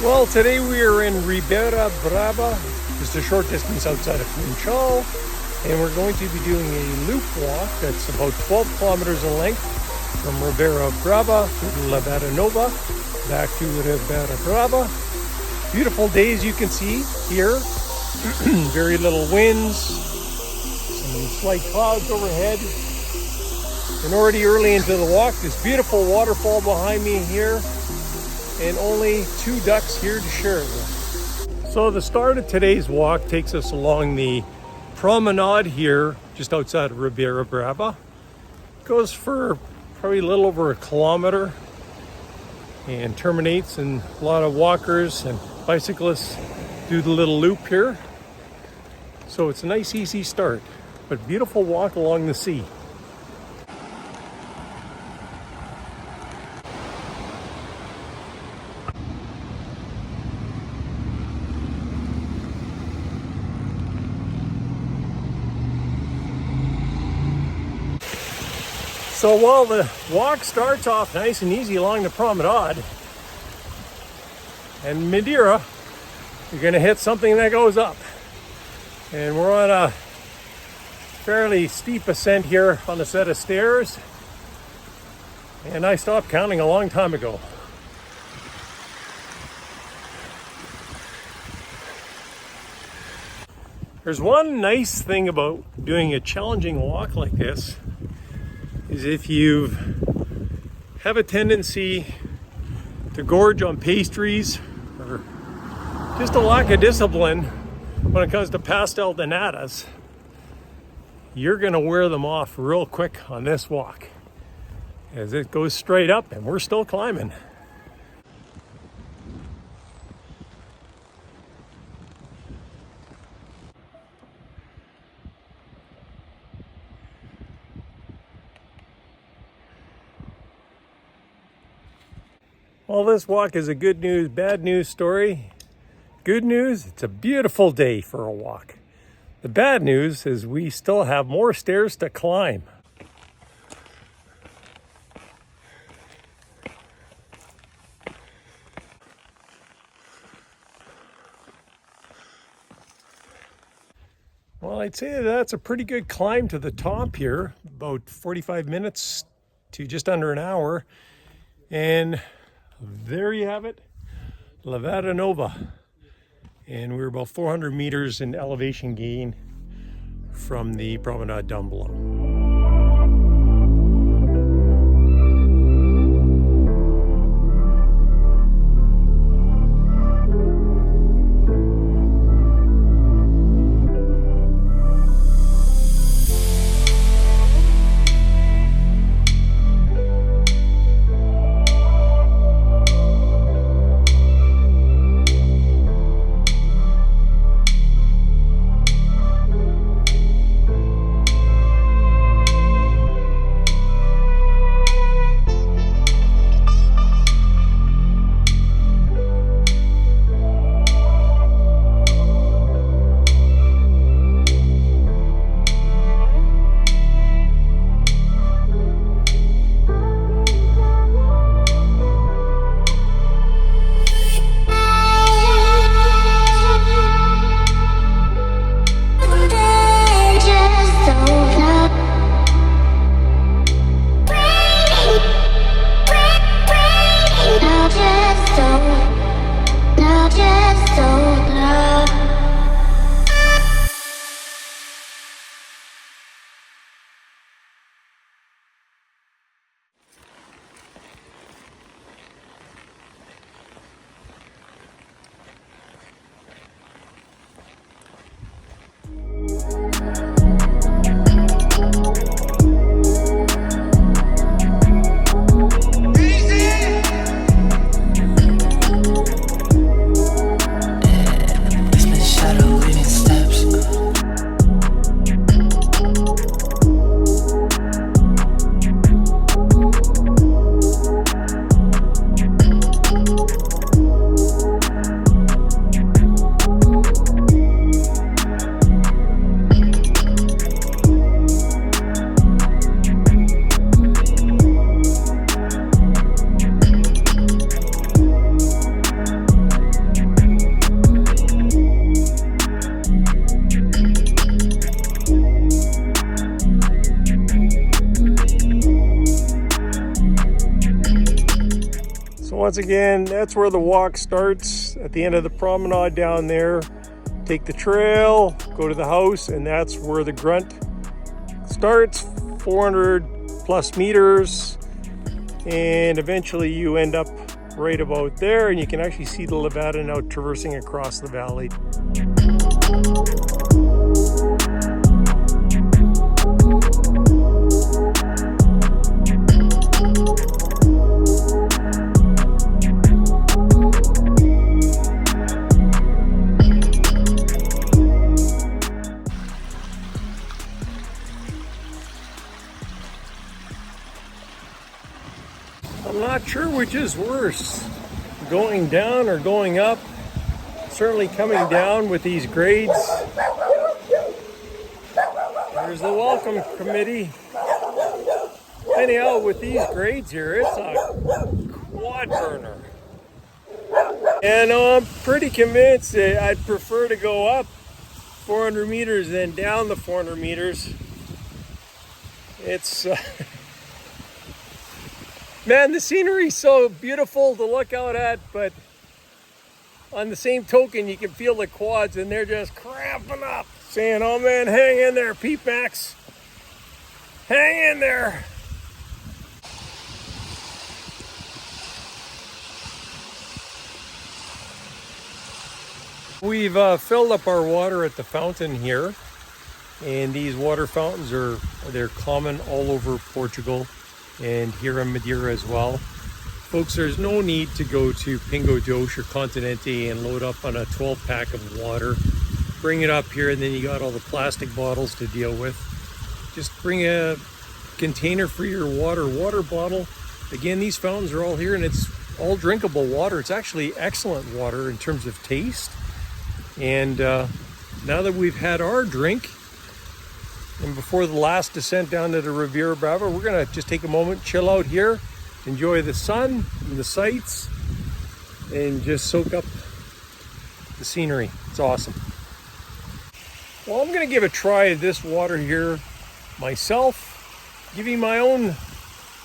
Well, today we are in Ribeira Brava, just a short distance outside of Funchal, and we're going to be doing a loop walk that's about 12 kilometers in length from Ribeira Brava to Levada Nova, back to Ribeira Brava. Beautiful days you can see here, very little winds, some slight clouds overhead, and already early into the walk, this beautiful waterfall behind me here, and only 2 ducks here to share it with. So the start of today's walk takes us along the promenade here, just outside of Ribeira Brava. It goes for probably a little over a kilometer and terminates, and a lot of walkers and bicyclists do the little loop here. So it's a nice easy start, but beautiful walk along the sea. So while the walk starts off nice and easy along the promenade, and Madeira, you're going to hit something that goes up. And we're on a fairly steep ascent here on a set of stairs, and I stopped counting a long time ago. There's one nice thing about doing a challenging walk like this, is if you have a tendency to gorge on pastries or just a lack of discipline when it comes to pastel de natas, you're going to wear them off real quick on this walk, as it goes straight up and we're still climbing. Well, this walk is a good news, bad news story. Good news, it's a beautiful day for a walk. The bad news is we still have more stairs to climb. Well, I'd say that's a pretty good climb to the top here, about 45 minutes to just under an hour. And there you have it, Levada Nova. And we're about 400 meters in elevation gain from the promenade down below. Once again, that's where the walk starts, at the end of the promenade down there. Take the trail, go to the house, and that's where the grunt starts, 400 plus meters, and eventually you end up right about there, and you can actually see the Levada now traversing across the valley. I'm not sure which is worse, going down or going up. Certainly coming down with these grades. There's the welcome committee. Anyhow, with these grades here, it's a quad burner. And I'm pretty convinced that I'd prefer to go up 400 meters than down the 400 meters. It's man, the scenery's so beautiful to look out at, but on the same token, you can feel the quads and they're just cramping up, saying, oh man, hang in there, Petemax. Hang in there. We've filled up our water at the fountain here, and these water fountains they're common all over Portugal and here in Madeira as well. Folks, there's no need to go to Pingo Doce or Continente and load up on a 12-pack of water. Bring it up here, and then you got all the plastic bottles to deal with. Just bring a container for your water bottle. Again, these fountains are all here, and it's all drinkable water. It's actually excellent water in terms of taste. And now that we've had our drink, and before the last descent down to the Ribeira Brava, we're gonna just take a moment, chill out here, enjoy the sun and the sights, and just soak up the scenery. It's awesome. Well, I'm gonna give a try of this water here myself, give you my own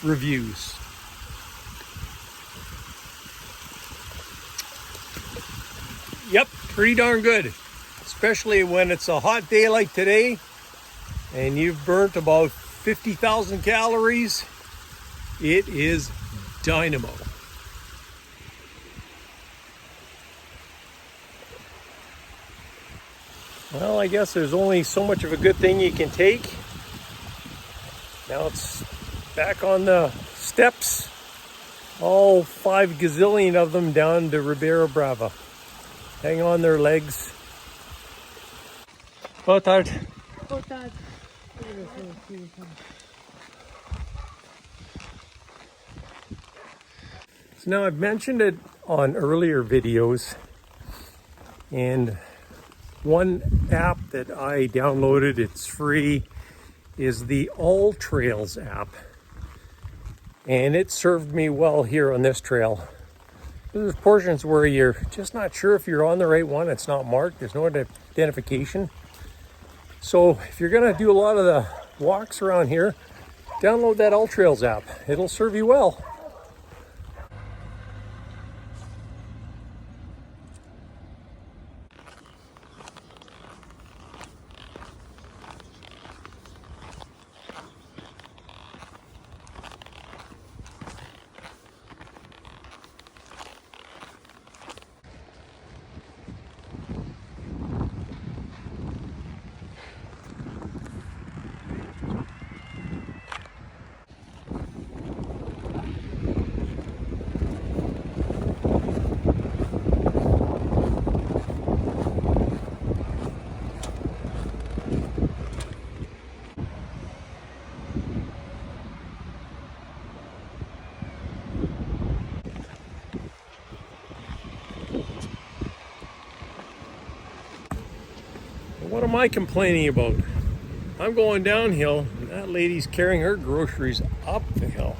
reviews. Yep, pretty darn good, especially when it's a hot day like today and you've burnt about 50,000 calories. It is dynamo. Well, I guess there's only so much of a good thing you can take. Now it's back on the steps, all 5 gazillion of them down to Ribeira Brava. Hang on their legs. Boa tarde. Boa tarde. So now I've mentioned it on earlier videos, and one app that I downloaded, it's free, is the All Trails app. And it served me well here on this trail. There's portions where you're just not sure if you're on the right one. It's not marked. There's no identification. So if you're gonna do a lot of the walks around here, download that All Trails app. It'll serve you well. What am I complaining about? I'm going downhill, and that lady's carrying her groceries up the hill.